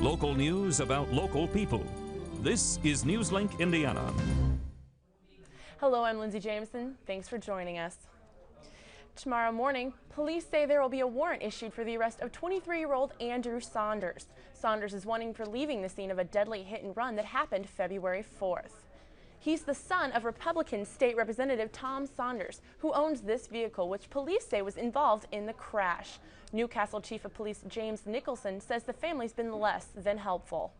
Local news about local people. This is Newslink, Indiana. Hello, I'm Lindsay Jameson. Thanks for joining us. Tomorrow morning, police say there will be a warrant issued for the arrest of 23-year-old Andrew Saunders. Saunders is wanted for leaving the scene of a deadly hit and run that happened February 4th. He's the son of Republican State Representative Tom Saunders, who owns this vehicle, which police say was involved in the crash. Newcastle Chief of Police James Nicholson says the family's been less than helpful.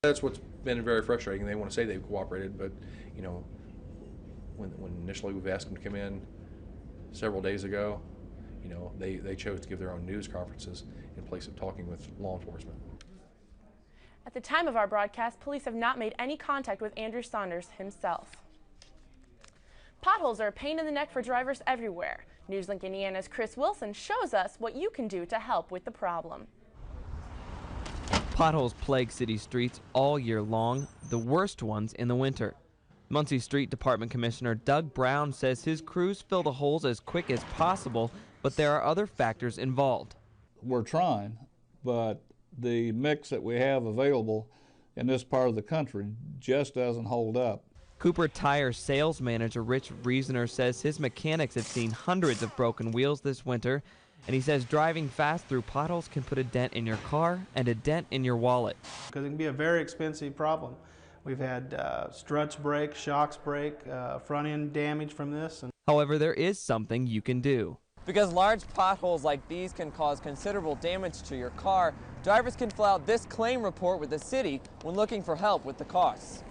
That's what's been very frustrating. They want to say they've cooperated, but you know, when initially we've asked them to come in several days ago, you know, they chose to give their own news conferences in place of talking with law enforcement. At the time of our broadcast, police have not made any contact with Andrew Saunders himself. Potholes are a pain in the neck for drivers everywhere. Newslink Indiana's Chris Wilson shows us what you can do to help with the problem. Potholes plague city streets all year long, the worst ones in the winter. Muncie Street Department Commissioner Doug Brown says his crews fill the holes as quick as possible, but there are other factors involved. We're trying, but the mix that we have available in this part of the country just doesn't hold up. Cooper Tire sales manager Rich Reasoner says his mechanics have seen hundreds of broken wheels this winter, and he says driving fast through potholes can put a dent in your car and a dent in your wallet. Because it can be a very expensive problem. We've had struts break, shocks break, front end damage from this. However, there is something you can do. Because large potholes like these can cause considerable damage to your car, drivers can fill out this claim report with the city when looking for help with the costs.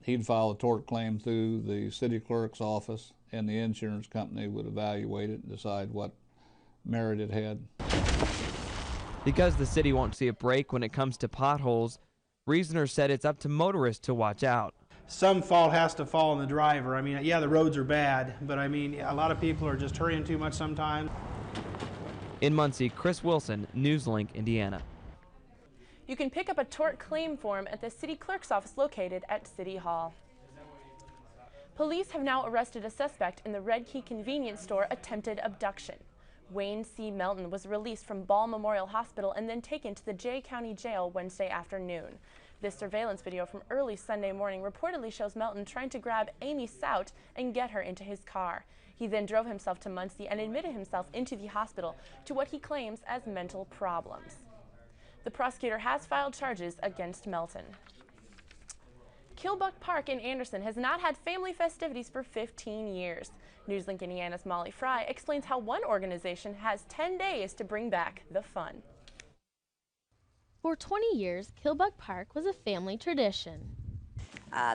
He'd file a tort claim through the city clerk's office, and the insurance company would evaluate it and decide what merit it had. Because the city won't see a break when it comes to potholes, Reasoner said it's up to motorists to watch out. Some fault has to fall on the driver. I mean, yeah, the roads are bad, but I mean, a lot of people are just hurrying too much sometimes. In Muncie, Chris Wilson, Newslink, Indiana. You can pick up a tort claim form at the city clerk's office located at City Hall. Police have now arrested a suspect in the Redkey convenience store attempted abduction. Wayne C. Melton was released from Ball Memorial Hospital and then taken to the Jay County Jail Wednesday afternoon. This surveillance video from early Sunday morning reportedly shows Melton trying to grab Amy Sout and get her into his car. He then drove himself to Muncie and admitted himself into the hospital to what he claims as mental problems. The prosecutor has filed charges against Melton. Killbuck Park in Anderson has not had family festivities for 15 years. Newslink Indiana's Molly Fry explains how one organization has 10 days to bring back the fun. For 20 years, Killbuck Park was a family tradition.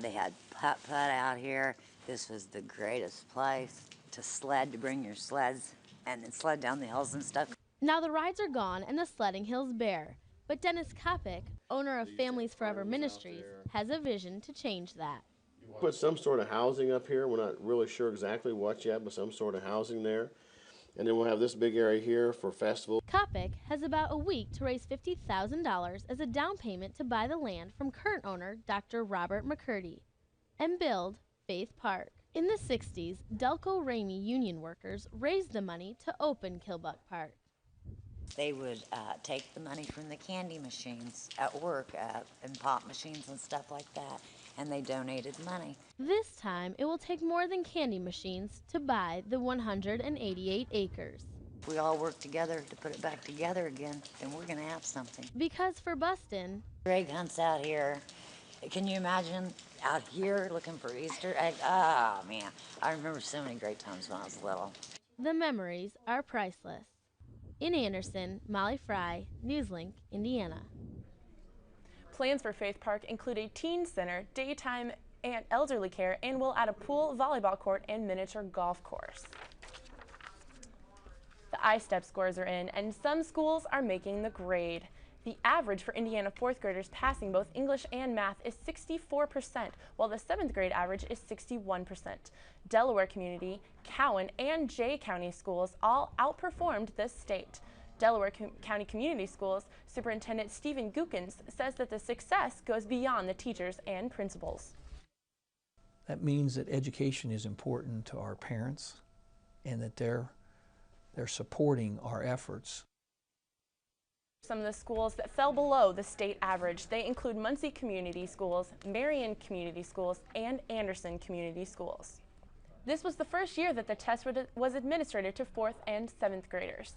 They had putt-putt out here. This was the greatest place to sled, to bring your sleds and then sled down the hills and stuff. Now the rides are gone and the sledding hills bare. But Dennis Kopic, owner of Families Forever Ministries, has a vision to change that. Put some sort of housing up here. We're not really sure exactly what yet, but some sort of housing there. And then we'll have this big area here for festival. Kopic has about a week to raise $50,000 as a down payment to buy the land from current owner Dr. Robert McCurdy and build Faith Park. In the 60s, Delco Ramey union workers raised the money to open Killbuck Park. They would take the money from the candy machines at work and pop machines and stuff like that, and they donated money. This time, it will take more than candy machines to buy the 188 acres. If we all work together to put it back together again, then we're going to have something. Because for Buston, Greg hunts out here. Can you imagine out here looking for Easter eggs? Oh, man. I remember so many great times when I was little. The memories are priceless. In Anderson, Molly Fry, Newslink, Indiana. Plans for Faith Park include a teen center, daytime and elderly care, and will add a pool, volleyball court, and miniature golf course. The I-STEP scores are in, and some schools are making the grade. The average for Indiana fourth graders passing both English and math is 64%, while the 7th grade average is 61%. Delaware Community, Cowan, and Jay County schools all outperformed the state. Delaware County Community Schools Superintendent Stephen Gookins says that the success goes beyond the teachers and principals. That means that education is important to our parents and that they're supporting our efforts. Some of the schools that fell below the state average. They include Muncie Community Schools, Marion Community Schools, and Anderson Community Schools. This was the first year that the test was administered to 4th and 7th graders.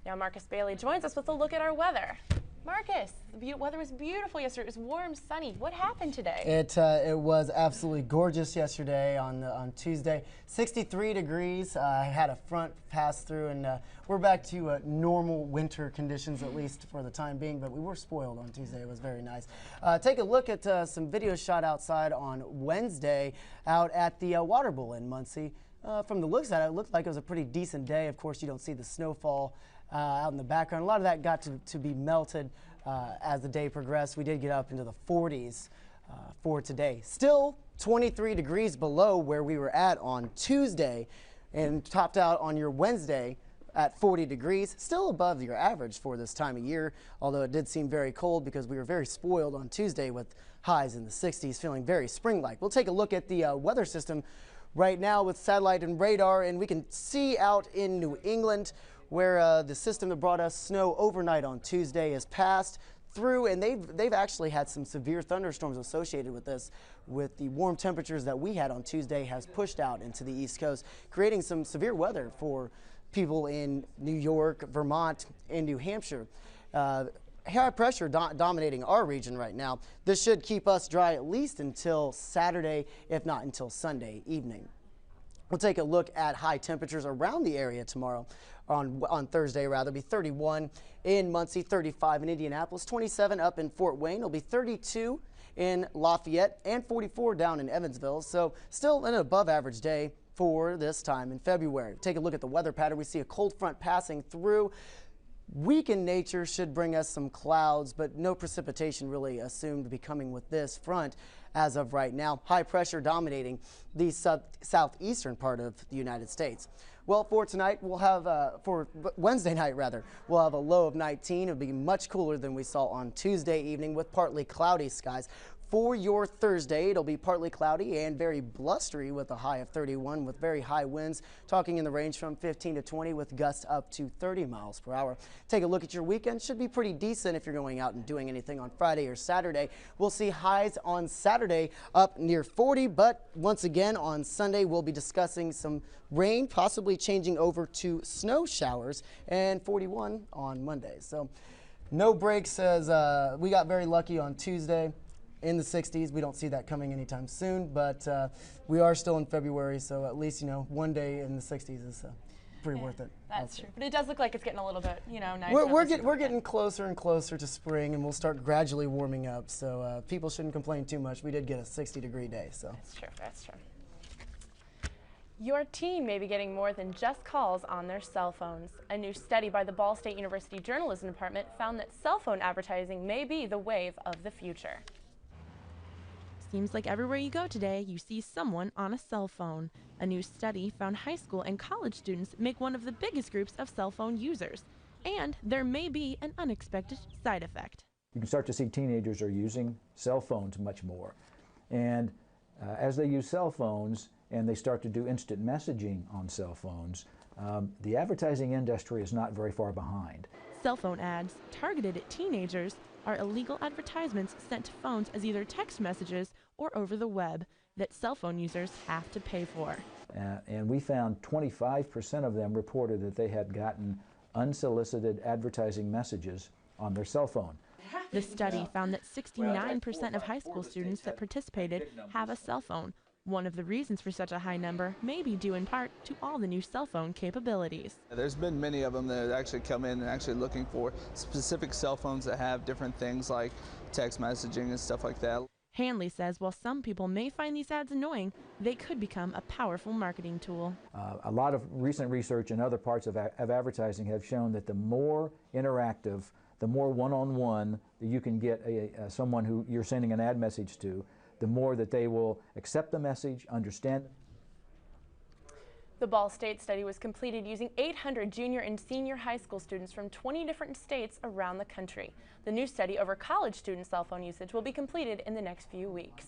Now Marcus Bailey joins us with a look at our weather. Marcus, the weather was beautiful yesterday. It was warm, sunny. What happened today? It was absolutely gorgeous yesterday on Tuesday. 63 degrees. I had a front pass through, and we're back to normal winter conditions, at least for the time being, but we were spoiled on Tuesday. It was very nice. Take a look at some video shot outside on Wednesday out at the Water Bowl in Muncie. From the looks at it, it looked like it was a pretty decent day. Of course, you don't see the snowfall out in the background. A lot of that got to be melted as the day progressed. We did get up into the 40s for today. Still 23 degrees below where we were at on Tuesday, and topped out on your Wednesday at 40 degrees. Still above your average for this time of year, although it did seem very cold because we were very spoiled on Tuesday with highs in the 60s, feeling very spring-like. We'll take a look at the weather system right now with satellite and radar, and we can see out in New England where the system that brought us snow overnight on Tuesday has passed through, and they've actually had some severe thunderstorms associated with this. With the warm temperatures that we had on Tuesday has pushed out into the East Coast, creating some severe weather for people in New York, Vermont, and New Hampshire. High pressure dominating our region right now. This should keep us dry at least until Saturday, if not until Sunday evening. We'll take a look at high temperatures around the area tomorrow. On Thursday, rather, be 31 in Muncie, 35 in Indianapolis, 27 up in Fort Wayne. It'll be 32 in Lafayette and 44 down in Evansville. So still an above average day for this time in February. Take a look at the weather pattern. We see a cold front passing through. Weak in nature, should bring us some clouds, but no precipitation really assumed to be coming with this front as of right now. High pressure dominating the southeastern part of the United States. Well, for tonight, we'll have, for Wednesday night rather, we'll have a low of 19. It'll be much cooler than we saw on Tuesday evening with partly cloudy skies. For your Thursday, it'll be partly cloudy and very blustery with a high of 31 with very high winds, talking in the range from 15 to 20 with gusts up to 30 miles per hour. Take a look at your weekend. Should be pretty decent if you're going out and doing anything on Friday or Saturday. We'll see highs on Saturday up near 40, but once again on Sunday we'll be discussing some rain, possibly changing over to snow showers, and 41 on Monday. So no breaks, as we got very lucky on Tuesday. In the 60s. We don't see that coming anytime soon, but we are still in February, so at least, you know, one day in the 60s is pretty worth it. That's true. But it does look like it's getting a little bit, you know, nicer. We're getting closer and closer to spring, and we'll start gradually warming up, so people shouldn't complain too much. We did get a 60-degree day, so. That's true. That's true. Your teen may be getting more than just calls on their cell phones. A new study by the Ball State University Journalism Department found that cell phone advertising may be the wave of the future. Seems like everywhere you go today, you see someone on a cell phone. A new study found high school and college students make one of the biggest groups of cell phone users. And there may be an unexpected side effect. You can start to see teenagers are using cell phones much more. And as they use cell phones and they start to do instant messaging on cell phones, the advertising industry is not very far behind. Cell phone ads targeted at teenagers are illegal advertisements sent to phones as either text messages or over the web that cell phone users have to pay for. And we found 25% of them reported that they had gotten unsolicited advertising messages on their cell phone. The study found that 69% of high school students that participated have a cell phone. One of the reasons for such a high number may be due in part to all the new cell phone capabilities. There's been many of them that actually come in and actually looking for specific cell phones that have different things like text messaging and stuff like that. Hanley says while some people may find these ads annoying, they could become a powerful marketing tool. A lot of recent research in other parts of advertising have shown that the more interactive, the more one-on-one that you can get someone who you're sending an ad message to, the more that they will accept the message, understand it. The Ball State study was completed using 800 junior and senior high school students from 20 different states around the country. The new study over college student cell phone usage will be completed in the next few weeks.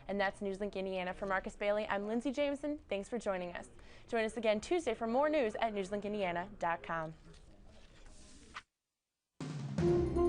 And that's Newslink Indiana. For Marcus Bailey, I'm Lindsay Jameson. Thanks for joining us. Join us again Tuesday for more news at newslinkindiana.com. News.